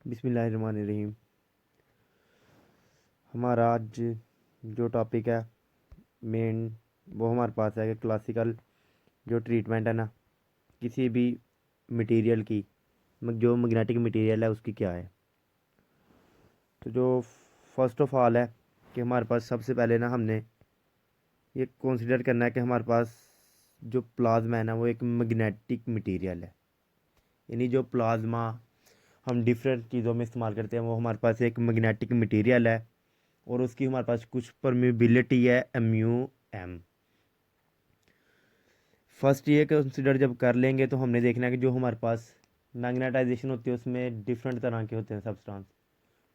बिस्मिल्लाहिर्रहमानिर्रहीम। हमारा आज जो टॉपिक है मेन वो हमारे पास है कि क्लासिकल जो ट्रीटमेंट है ना किसी भी मटेरियल की, जो मैग्नेटिक मटेरियल है उसकी क्या है। तो जो फर्स्ट ऑफ ऑल है कि हमारे पास सबसे पहले ना हमने ये कंसीडर करना है कि हमारे पास जो प्लाज्मा है ना वो एक मैग्नेटिक मटेरियल है। यानी जो प्लाज्मा हम डिफरेंट चीज़ों में इस्तेमाल करते हैं वो हमारे पास एक मैग्नेटिक मटेरियल है और उसकी हमारे पास कुछ परमेबिलिटी है MU M। फर्स्ट ये कंसिडर जब कर लेंगे तो हमने देखना है कि जो हमारे पास मैग्नेटाइजेशन होती है उसमें डिफरेंट तरह के होते हैं सब्सटेंस।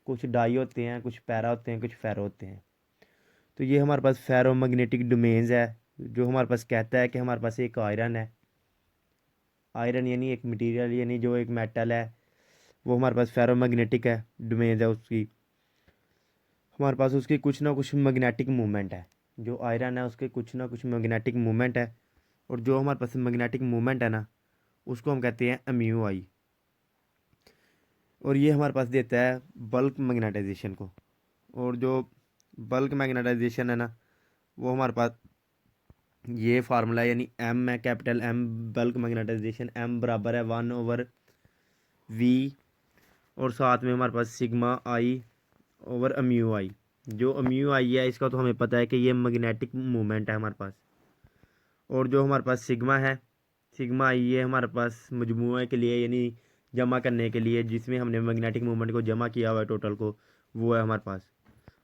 कुछ डाई होते हैं, कुछ पैरा होते हैं, कुछ फेरो होते हैं। तो ये हमारे पास फेरो मैग्नेटिक डोमेन्स है जो हमारे पास कहता है कि हमारे पास एक आयरन है। आयरन यानी एक मटेरियल, यानी जो एक मेटल है वो हमारे पास फेरो मैग्नेटिक है, डोमेन्स है उसकी। हमारे पास उसकी कुछ ना कुछ मैग्नेटिक मूवमेंट है। जो आयरन है उसके कुछ ना कुछ मैग्नेटिक मूवमेंट है और जो हमारे पास मैग्नेटिक मूवमेंट है ना उसको हम कहते हैं MUI। और ये हमारे पास देता है बल्क मैग्नेटाइजेशन को। और जो बल्क मैग्नेटाइजेशन है ना वो हमारे पास ये फार्मूला है, यानी M है, capital M। Bulk magnetisation M बराबर है 1/V और साथ में हमारे पास सिग्मा I ओवर MUI। जो MUI है इसका तो हमें पता है कि ये मैग्नेटिक मूवमेंट है हमारे पास। और जो हमारे पास सिग्मा है, सिग्मा आई ये हमारे पास मजमूए के लिए यानी जमा करने के लिए, जिसमें हमने मैग्नेटिक मूवमेंट को जमा किया हुआ है टोटल को, वो है हमारे पास।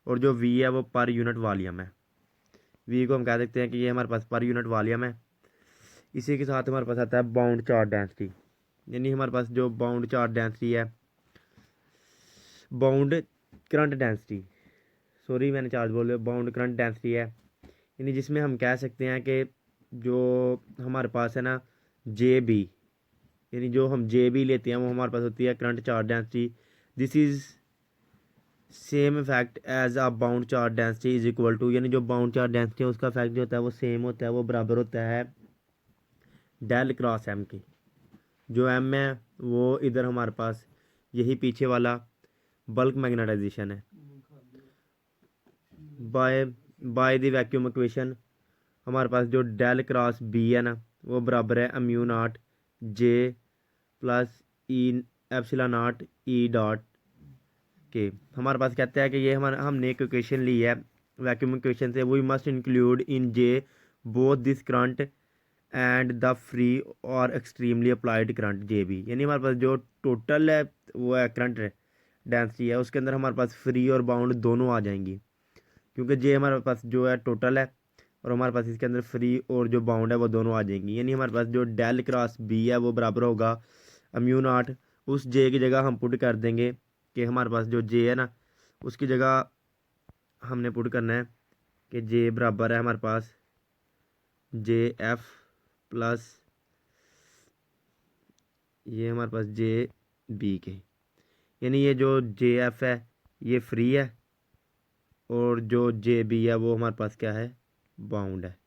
और जो वी है वो पर यूनिट वॉल्यूम है। वी को हम कह सकते हैं कि ये हमारे पास पर यूनिट वॉल्यूम है। इसी के साथ हमारे पास आता है बाउंड चार्ज डेंसिटी। यानी हमारे पास जो बाउंड चार्ज डेंसिटी है, बाउंड करंट डेंसिटी, सॉरी मैंने चार्ज बोल बाउंड करंट डेंसिटी है। यानी जिसमें हम कह सकते हैं कि जो हमारे पास है ना JB, यानी जो हम JB लेते हैं वो हमारे पास होती है current charge density. This is same effect as a bound charge density is equal to, यानी जो बाउंड चार्ज डेंसिटी है उसका इफेक्ट जो होता है वो सेम होता है, वो बराबर होता है डेल क्रॉस M के। जो M है वो इधर हमारे पास यही पीछे वाला बल्क मैग्नेटाइजेशन है। By by the vacuum equation हमारे पास जो डेल क्रॉस B है ना वो बराबर है MU0J plus E epsilon not E dot के। हमारे पास कहता है कि ये हमने एक इक्वेशन ली है वैक्यूम इक्वेशन से, we must include in J both this current and the free और एक्सट्रीमली अप्लाइड करंट JB। यानी हमारे पास जो टोटल है वो है करंट डेंसिटी है, उसके अंदर हमारे पास फ्री और बाउंड दोनों आ जाएंगी, क्योंकि J हमारे पास जो है टोटल है और हमारे पास इसके अंदर फ्री और जो बाउंड है वो दोनों आ जाएंगी। यानी हमारे पास जो डेल क्रॉस B है वो बराबर होगा MU0। उस J की जगह हम पुट कर देंगे कि हमारे पास जो J है ना उसकी जगह हमने पुट करना है कि J बराबर है हमारे पास JF प्लस ये हमारे पास JB के। यानी ये जो JF है ये फ्री है और जो JB है वो हमारे पास क्या है, बाउंड है।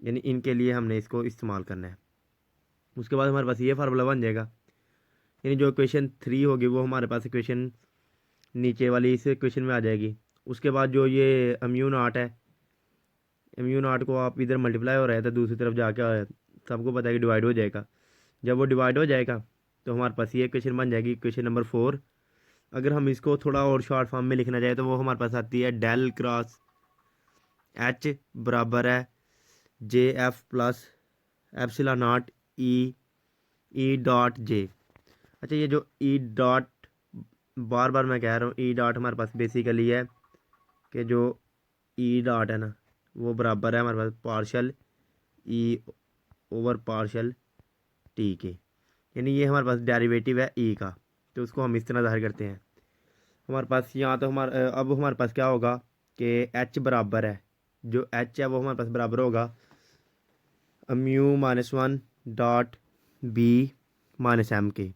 यानी इनके लिए हमने इसको इस्तेमाल करना है। उसके बाद हमारे पास ये फार्मूला बन जाएगा। यानी जो इक्वेशन 3 होगी वो हमारे पास इक्वेशन नीचे वाली इस इक्वेशन में आ जाएगी। उसके बाद जो ये MU0 है, MU0 को आप इधर मल्टीप्लाई हो रहा है तो दूसरी तरफ जाके सबको पता है कि डिवाइड हो जाएगा। जब वो डिवाइड हो जाएगा तो हमारे पास ये इक्वेशन बन जाएगी, इक्वेशन नंबर 4। अगर हम इसको थोड़ा और शॉर्ट फॉर्म में लिखना चाहे तो वो हमारे पास आती है डेल क्रॉस H बराबर है JF plus epsilon not E dot J। अच्छा, ये जो E डॉट बार बार मैं कह रहा हूँ E डॉट हमारे पास बेसिकली है कि जो E डॉट है ना वो बराबर है हमारे पास partial E over partial T के। यानी ये हमारे पास डेरिवेटिव है E का, तो उसको हम इस तरह ज़ाहिर करते हैं। हमारे पास यहाँ तो अब हमारे पास क्या होगा कि H बराबर है, जो H है वो हमारे पास बराबर होगा MU-1 डॉट B-M के।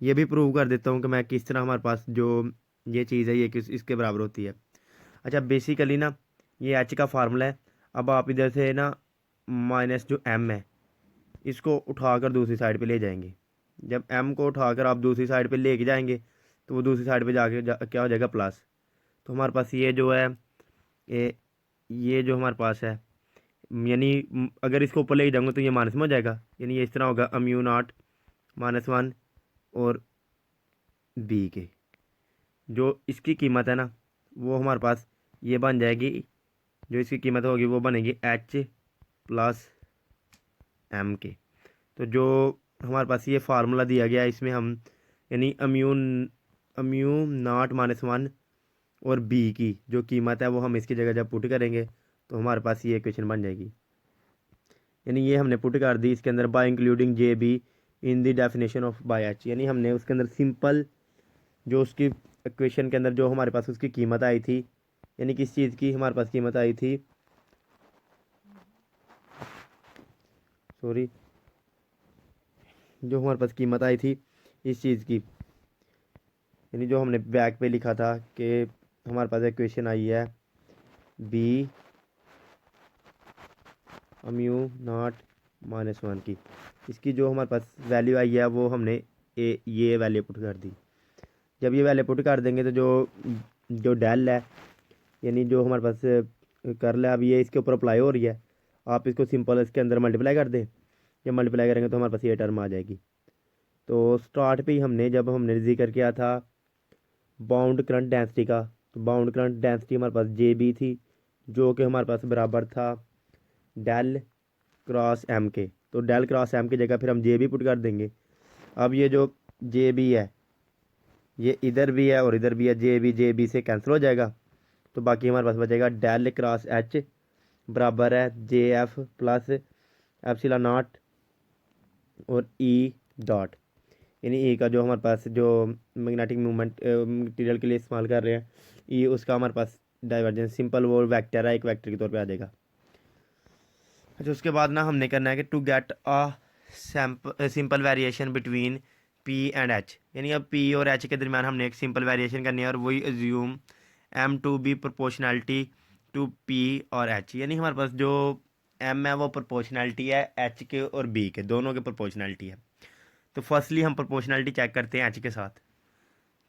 ये भी प्रूव कर देता हूँ कि मैं किस तरह हमारे पास जो ये चीज़ है ये किस इसके बराबर होती है। अच्छा, बेसिकली ना ये H का फार्मूला है। अब आप इधर से ना माइनस जो M है इसको उठाकर दूसरी साइड पे ले जाएंगे। जब एम को उठाकर आप दूसरी साइड पे लेके जाएंगे तो वो दूसरी साइड पे क्या हो जाएगा, प्लस। तो हमारे पास ये जो है, ये जो हमारे पास है, यानी अगर इसको ऊपर लेके जाऊंगा तो ये माइनस में हो जाएगा, यानी ये इस तरह होगा अम्यू नॉट -1 और बी के जो इसकी कीमत है ना वो हमारे पास ये बन जाएगी, जो इसकी कीमत होगी वो बनेगी एच प्लस एम के। तो जो हमारे पास ये फार्मूला दिया गया है इसमें हम यानी अम्यू नॉट -1 और बी की जो कीमत है वो हम इसकी जगह जब पुट करेंगे तो हमारे पास ये इक्वेशन बन जाएगी। यानी ये हमने पुट कर दी इसके अंदर bye including J be in the definition of by H, यानी हमने उसके अंदर सिंपल जो उसकी इक्वेशन के अंदर जो हमारे पास उसकी कीमत आई थी, यानी किस चीज़ की हमारे पास कीमत आई थी, सॉरी, जो हमारे पास कीमत आई थी इस चीज़ की, यानी जो हमने बैक पे लिखा था कि हमारे पास इक्वेशन आई है बी अम्यू नॉट -1 की, इसकी जो हमारे पास वैल्यू आई है वो हमने ये वैल्यू पुट कर दी। जब ये वैल्यू पुट कर देंगे तो जो जो डेल है, यानी जो हमारे पास कर्ल है, अब ये इसके ऊपर अप्लाई हो रही है, आप इसको सिंपल इसके अंदर मल्टीप्लाई कर दें। जब मल्टीप्लाई करेंगे तो हमारे पास ये टर्म आ जाएगी। तो स्टार्ट पे ही हमने जब हमने जिक्र किया था बाउंड करंट डेंसिटी का, तो बाउंड करंट डेंसिटी हमारे पास जे बी थी, जो कि हमारे पास बराबर था डेल क्रॉस एम के। तो डेल क्रॉस एम की जगह फिर हम जे बी पुट कर देंगे। अब ये जो जे बी है ये इधर भी है और इधर भी है, जे बी से कैंसिल हो जाएगा, तो बाकी हमारे पास बचेगा डेल क्रॉस एच बराबर है जे एफ प्लस एप्सिलॉन नॉट और ई डॉट, यानी ई का जो हमारे पास जो मैग्नेटिक मूवमेंट मटेरियल के लिए इस्तेमाल कर रहे हैं ई, उसका हमारे पास डाइवर्जेंस सिंपल वो वेक्टर है, एक वेक्टर के तौर पे आ जाएगा। अच्छा, उसके बाद ना हमने करना है कि to get a simple variation between P and H, यानी अब पी और एच के दरमियान हमने एक सिंपल वेरिएशन करनी है और वही assume M to be proportionality to P और एच, यानी हमारे पास जो एम है वो प्रोपोर्शनैलिटी है एच के और बी के दोनों के प्रोपोर्शनैलिटी है। तो फर्स्टली हम प्रोपोर्शनैलिटी चेक करते हैं एच के साथ,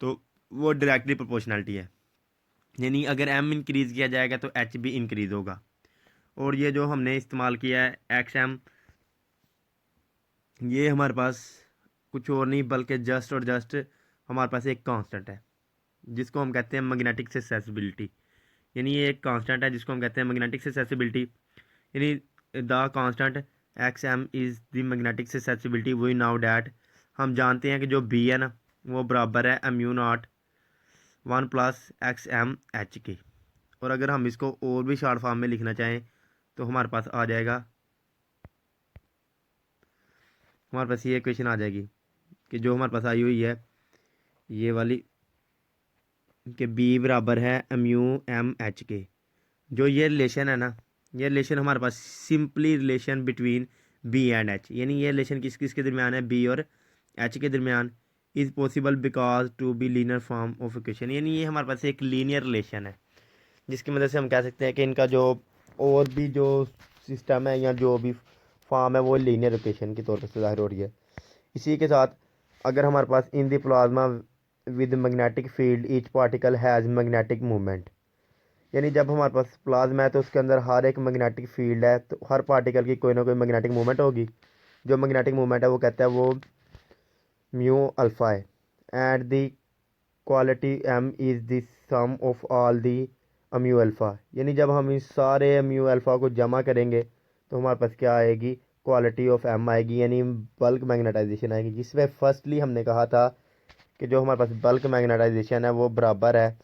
तो वो डायरेक्टली प्रोपोर्शनैलिटी है, यानी अगर एम इंक्रीज़ किया जाएगा तो एच भी इंक्रीज़ होगा। और ये जो हमने इस्तेमाल किया है एक्स एम, ये हमारे पास कुछ और नहीं बल्कि जस्ट और जस्ट हमारे पास एक कांस्टेंट है जिसको हम कहते हैं मैग्नेटिक सक्सेसिबिलिटी, यानी ये एक कांस्टेंट है जिसको हम कहते हैं मैग्नेटिक सक्सेसिबिलिटी, यानी the constant X M is the magnetic susceptibility. We now that, हम जानते हैं कि जो बी है ना वो बराबर है mu naught 1 plus X M H के। और अगर हम इसको और भी शॉर्ट फॉर्म में लिखना चाहें तो हमारे पास आ जाएगा, हमारे पास ये इक्वेशन आ जाएगी कि जो हमारे पास आई हुई है ये वाली कि बी बराबर है एम्यू एम एच के। जो ये रिलेशन है ना, ये रिलेशन हमारे पास simply relation between B and H, यानी ये रिलेशन किस किस के दरमियान है, बी और एच के दरमियान, is possible because to be linear form of equation, यानी ये हमारे पास एक लीनियर रिलेशन है जिसकी मदद से हम कह सकते हैं कि इनका जो और भी जो सिस्टम है या जो भी फॉर्म है वो लीनियर इक्वेशन के तौर पर ज़ाहिर हो रही है। इसी के साथ अगर हमारे पास in the plasma with magnetic field each particle has magnetic movement, यानी जब हमारे पास प्लाज्मा है तो उसके अंदर हर एक मैग्नेटिक फील्ड है, तो हर पार्टिकल की कोई ना कोई मैग्नेटिक मूवमेंट होगी। जो मैग्नेटिक मूवमेंट है वो कहता है वो म्यू अल्फ़ा है, and the quality M is the sum of all the mu alpha, यानी जब हम इस सारे म्यू अल्फ़ा को जमा करेंगे तो हमारे पास क्या आएगी, क्वालिटी ऑफ एम आएगी, यानी बल्क मैग्नेटाइजेशन आएगी, जिसमें फर्स्टली हमने कहा था कि जो हमारे पास बल्क मैग्नेटाइजेशन है वो बराबर है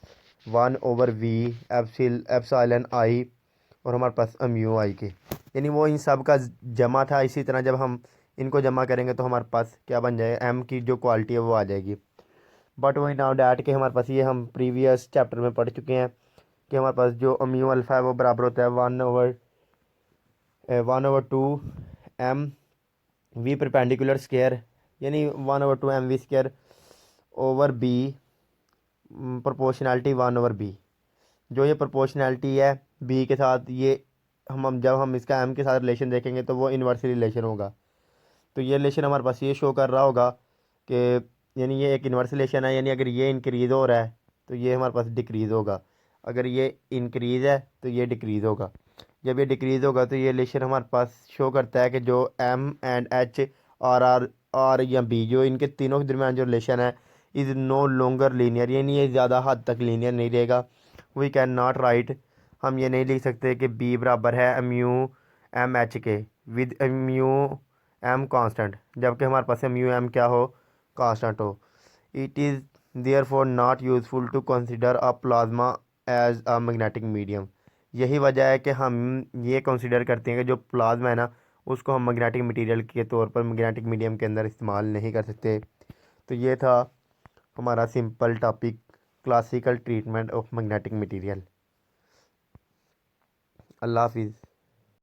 1/v एप्सिलॉन आई और हमारे पास म्यू आई के, यानी वो इन सब का जमा था। इसी तरह जब हम इनको जमा करेंगे तो हमारे पास क्या बन जाएगा, एम की जो क्वालिटी है वो आ जाएगी। बट वही नाउ डैट के हमारे पास ये हम प्रीवियस चैप्टर में पढ़ चुके हैं कि हमारे पास जो म्यू अल्फ़ा है वो बराबर होता है 1/2 एम वी परपेंडिकुलर स्केयर, यानी 1/2 M V square over B proportionality 1/b। जो ये प्रोपोर्शनैलिटी है बी के साथ, ये हम जब हम इसका एम के साथ रिलेशन देखेंगे तो वो इन्वर्सली रिलेशन होगा। तो ये रिलेशन हमारे पास ये शो कर रहा होगा कि यानी ये एक इन्वर्स रिलेशन है, यानी अगर ये इंक्रीज़ हो रहा है तो ये हमारे पास डिक्रीज़ होगा, अगर ये इंक्रीज़ है तो ये डिक्रीज़ होगा। जब ये डिक्रीज़ होगा तो ये रिलेशन हमारे पास शो करता है कि जो एम एंड एच और आर या बी, जो इनके तीनों के दरमियान जो रिलेशन है, इज़ नो लॉन्गर लीनियर, यानी ये ज़्यादा हद तक लीनियर नहीं रहेगा। वी कैन नॉट राइट, हम ये नहीं लिख सकते कि बी बराबर है एम यू एम एच के with M U M constant, जबकि हमारे पास एम यू एम क्या हो, कांस्टेंट हो। It is therefore not useful to consider a plasma as a magnetic medium. यही वजह है कि हम ये कंसिडर करते हैं कि जो प्लाज्मा है ना, उसको हम मैग्नेटिक मटेरियल के तौर पर मैग्नेटिक मीडियम के अंदर इस्तेमाल नहीं कर सकते। तो ये था हमारा simple topic, classical treatment of magnetic material. अल्लाह हाफिज़।